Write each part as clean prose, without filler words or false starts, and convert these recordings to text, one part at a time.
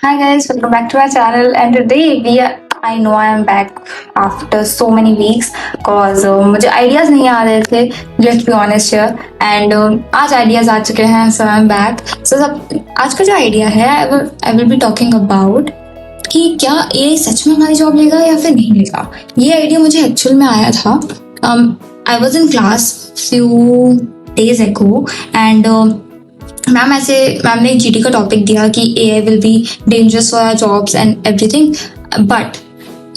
Hi guys, welcome back to our channel and today I know I am back after so many weeks cause मुझे ideas नहीं आ रहे थे, let's be honest here and आज ideas आ चुके हैं, so I'm back. So आज का जो idea है I will be talking about कि क्या AI सच में हमारी जॉब लेगा या फिर नहीं लेगा. ये आइडिया मुझे एक्चुअल में आया था. I was in class few days ago and ma'am ने जीडी का टॉपिक दिया कि AI will be dangerous for our jobs and everything, but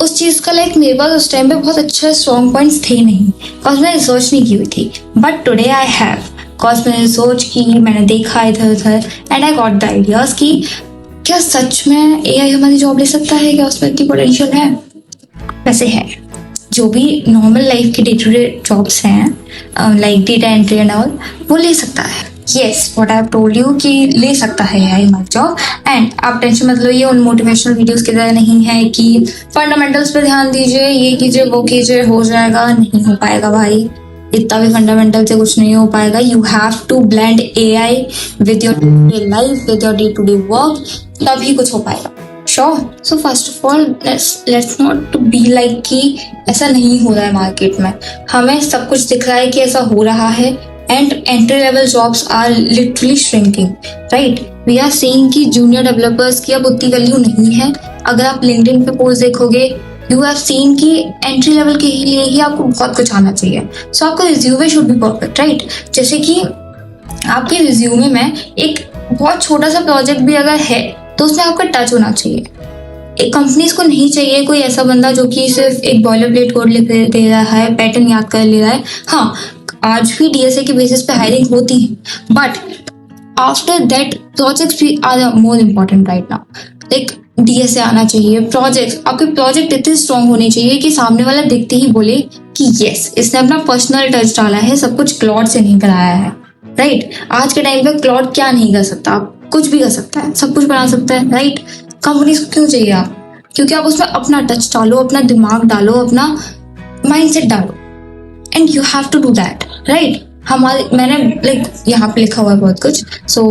उस चीज़ का मेरे पास उस टाइम पे बहुत अच्छे स्ट्रॉन्ग पॉइंट्स थे नहीं बिकॉज मैंने रिसर्च नहीं की हुई थी. But today I have because मैंने रिसर्च की, मैंने देखा इधर उधर and I got the ideas कि क्या सच में AI हमारी जॉब ले सकता है, क्या उसमें इतनी पोटेंशियल है. वैसे है, जो भी नॉर्मल लाइफ के डे टू डे जॉब्स हैं like data entry and all, वो ले सकता है. Yes, what I have told you कि ले सकता है AI हमारी जॉब. एंड आप टेंशन मत लो, ये उन मोटिवेशनल वीडियोस की तरह नहीं है कि फंडामेंटल्स पे ध्यान दीजिए, ये कीजिए वो कीजिए हो जाएगा. नहीं हो पाएगा भाई, इतना भी फंडामेंटल से कुछ नहीं हो पाएगा. You have to blend AI with your day life, with your day to day work, तभी कुछ हो पाएगा. Sure. So first of all, let's not to be like कि ऐसा नहीं हो रहा है मार्केट में. हमें सब कुछ दिख रहा है कि ऐसा हो रहा है. And entry level jobs are literally shrinking, right? We are seeing कि junior developers की अब उतनी वैल्यू नहीं है. अगर आप LinkedIn पे पोस्ट देखोगे, you have seen कि entry level के लिए ही आपको बहुत कुछ आना चाहिए. So आपका resume should be perfect, right? जैसे कि आपके रिज्यूमे में एक बहुत छोटा सा प्रोजेक्ट भी अगर है तो उसमें आपका टच होना चाहिए. एक कंपनीज को नहीं चाहिए कोई ऐसा बंदा जो कि सिर्फ एक बॉयलर प्लेट कोड लिख दे रहा है, पैटर्न याद कर ले रहा है. हाँ, आज भी DSA के बेसिस पे हायरिंग होती है, बट आफ्टर दैट प्रोजेक्ट्स भी are more important right now. Like DSA आना चाहिए, प्रोजेक्ट्स, आपके प्रोजेक्ट इतने स्ट्रॉन्ग होने चाहिए कि सामने वाला देखते ही बोले कि यस, इसने अपना पर्सनल टच डाला है, सब कुछ क्लॉड से नहीं कराया है, राइट? आज के टाइम पे क्लॉड क्या नहीं कर सकता, आप कुछ भी कर सकता है, सब कुछ बना सकता है, राइट? कंपनीज को क्यों चाहिए आप? क्योंकि आप उसमें अपना टच डालो, अपना दिमाग डालो, अपना माइंडसेट डालो, and you have to do that, right? मैंने यहाँ पे लिखा हुआ है बहुत कुछ. सो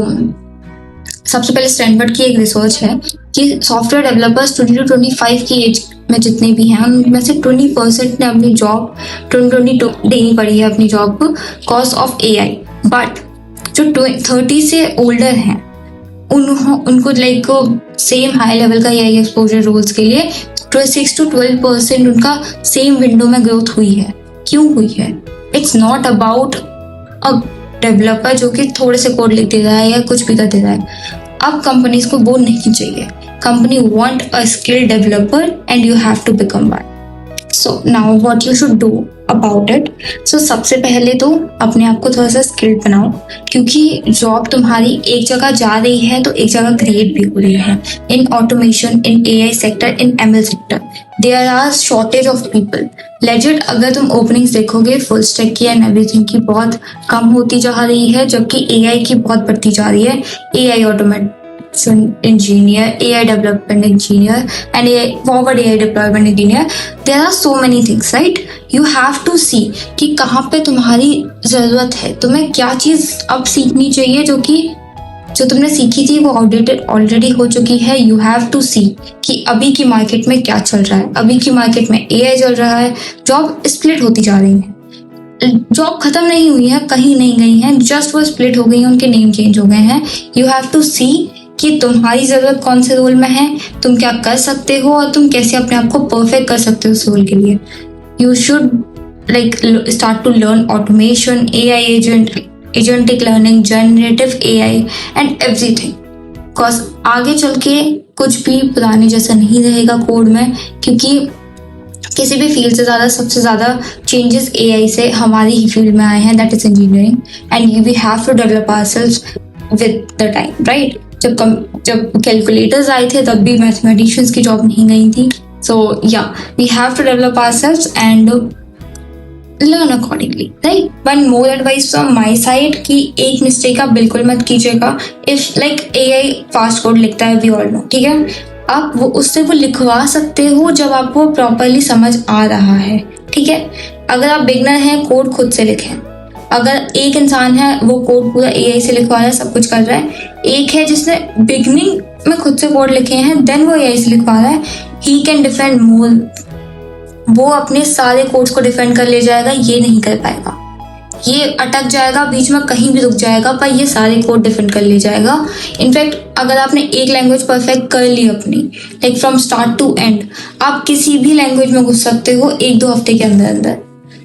सबसे पहले स्टैनफोर्ड की एक रिसर्च है कि सॉफ्टवेयर डेवलपर्स 20 to 25 की एज में जितने भी हैं उनमें से 20% ने अपनी जॉब 2022 देनी पड़ी है अपनी जॉब को कॉज ऑफ AI. बट जो 30 से ओल्डर हैं उनको सेम हाई लेवल का AI एक्सपोजर रोल्स के लिए 6 to 12% उनका सेम विंडो में ग्रोथ हुई है. क्यों हुई है? It's not about a developer जो कि थोड़े से कोड लिख दे रहा है या कुछ भी कर दे रहा है. अब कंपनीज को वो नहीं चाहिए. Company want a skilled developer and you have to become one. So now what you should do about it. So सबसे पहले तो अपने आप को थोड़ा सा स्किल्ड बनाओ, क्योंकि जॉब तुम्हारी एक जगह जा रही है तो एक जगह क्रिएट भी हो रही है. In automation, in AI sector, in ML sector there are shortage of people. Legit अगर तुम ओपनिंग्स देखोगे फुल स्टैक की एंड एवरीथिंग की बहुत कम होती जा रही है, जबकि AI की बहुत बढ़ती जा रही है. AI automation engineer, AI development engineer and forward AI deployment engineer. There are so many things, right? You have to see कि कहाँ पे तुम्हारी जरूरत है, तुम्हें क्या चीज अब सीखनी चाहिए जो तुमने सीखी थी वो आउटडेटेड ऑलरेडी हो चुकी है. यू हैव टू सी कि अभी की मार्केट में क्या चल रहा है. अभी की मार्केट में AI चल रहा है, जॉब स्प्लिट होती जा रही है, जॉब खत्म नहीं हुई है, कहीं नहीं गई है, जस्ट वो स्प्लिट हो गई है, उनके नेम चेंज हो गए हैं. यू हैव टू सी कि तुम्हारी जरूरत कौन से रोल में है, तुम क्या कर सकते हो और तुम कैसे अपने आप को परफेक्ट कर सकते हो उस रोल के लिए. You should start to learn automation, AI agentic learning, generative AI and everything. Cause आगे चल के कुछ भी पुराने जैसा नहीं रहेगा कोड में, क्योंकि किसी भी फील्ड से ज़्यादा सबसे ज़्यादा चेंजेस AI से हमारी ही फील्ड में आए हैं, that is engineering. And we have to develop ourselves with the time, right? जब कैलकुलेटर्स आए थे तब भी मैथमेटिशियंस की जॉब नहीं गई थी. So yeah we have to develop ourselves and learn accordingly, right? One more advice from my side कि एक मिस्टेक आप बिल्कुल मत कीजिएगा. If AI फास्ट कोड लिखता है, we all know, ठीक है? आप उससे वो लिखवा सकते हो जब आपको प्रॉपरली समझ आ रहा है, ठीक है? अगर आप बिगनर हैं, कोड खुद से लिखें. अगर एक इंसान है वो कोड पूरा एआई से लिखवा रहा है, सब कुछ कर रहा है, एक है जिसने बिगनिंग में खुद से कोड लिखे हैं देन वो एआई से लिखवा रहा है, ही कैन डिफेंड मोर, वो अपने सारे कोड्स को डिफेंड कर ले जाएगा, ये नहीं कर पाएगा, ये अटक जाएगा बीच में, कहीं भी रुक जाएगा, पर ये सारे कोड डिफेंड कर ले जाएगा। इनफैक्ट अगर आपने एक लैंग्वेज परफेक्ट कर ली अपनी, like from start to end, आप किसी भी लैंग्वेज में घुस सकते हो 1-2 हफ्ते के अंदर अंदर।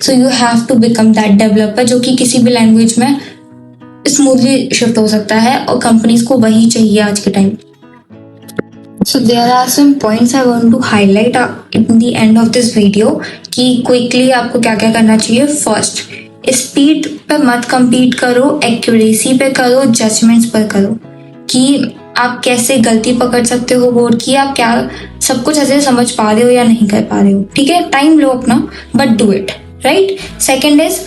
So you have to become that developer जो कि किसी भी लैंग्वेज में स्मूथली शिफ्ट हो सकता है, और कंपनीज को वही चाहिए आज के time. So there are some points I want to highlight in the end of this video कि क्विकली आपको क्या क्या करना चाहिए। फर्स्ट, स्पीड पे मत compete करो, एक्यूरेसी पे करो, जजमेंट्स पर करो कि आप कैसे गलती पकड़ सकते हो कोड की, आप क्या सब कुछ ऐसे समझ पा रहे हो या नहीं कर पा रहे हो, ठीक है। टाइम लो अपना but do it, right. Second is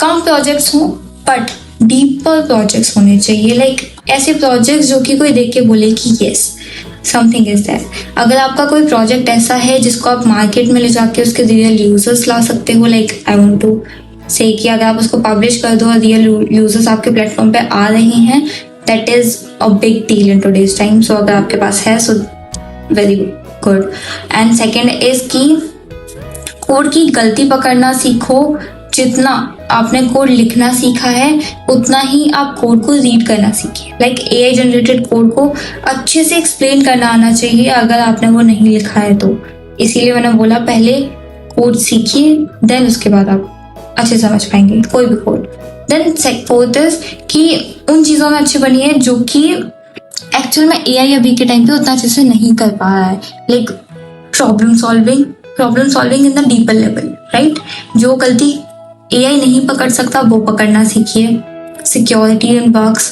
come projects हो बट डीपर प्रोजेक्ट्स होने चाहिए, लाइक ऐसे प्रोजेक्ट्स जो कि कोई देख के बोले कि यस समथिंग इज दैट। अगर आपका कोई प्रोजेक्ट ऐसा है जिसको आप मार्केट में ले जाके उसके रियल यूजर्स ला सकते हो, लाइक आई वांट टू से कि अगर आप उसको पब्लिश कर दो और रियल यूजर्स आपके प्लेटफॉर्म पे आ रहे हैं, that is a big deal in today's time. So अगर आपके पास है so very good. And second is कि कोड की गलती पकड़ना सीखो, जितना आपने कोड लिखना सीखा है उतना ही आप कोड को रीड करना सीखिए। लाइक एआई जनरेटेड कोड को अच्छे से एक्सप्लेन करना आना चाहिए अगर आपने वो नहीं लिखा है तो। इसीलिए मैंने बोला पहले कोड सीखिए देन उसके बाद आप अच्छे समझ पाएंगे कोई भी कोड। देन फोर्थ इज कि उन चीज़ों में अच्छे बनिए जो कि एक्चुअल में एआई अभी के टाइम पे उतना अच्छे से नहीं कर पा रहा है, like problem solving in the deeper level, right. जो गलती एआई नहीं पकड़ सकता वो पकड़ना सीखिए। Security in bugs.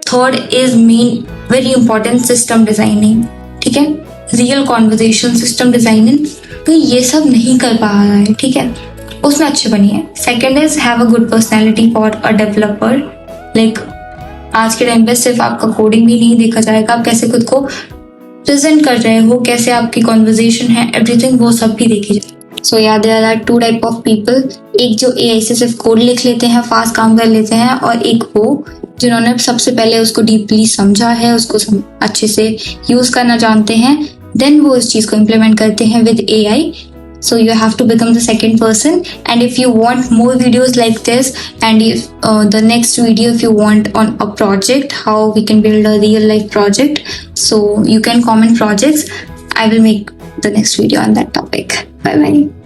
Third is main very important system designing, ठीक है। रियल कॉन्वर्जेशन सिस्टम डिजाइनिंग, तो ये सब नहीं कर पा रहा है, ठीक है, उसमें अच्छे बनिए। Second is have a good personality for a developer, like आज के टाइम पे सिर्फ आपका कोडिंग भी नहीं देखा जाएगा, आप कैसे खुद को प्रेजेंट कर रहे हो, कैसे आपकी कॉन्वर्जेशन है, एवरीथिंग वो सब भी देखी जाए। So yeah there are 2 type of people, एक जो एआई से सिर्फ कोड लिख लेते हैं, फास्ट काम कर लेते हैं, और एक वो जिन्होंने सबसे पहले उसको डीपली समझा है, उसको अच्छे से यूज करना जानते हैं, देन वो इस चीज को इम्प्लीमेंट करते हैं with AI. So you have to become the second person. And if you want more videos like this, and if the next video if you want on a project, how we can build a real life project, so you can comment projects. I will make the next video on that topic. Bye bye.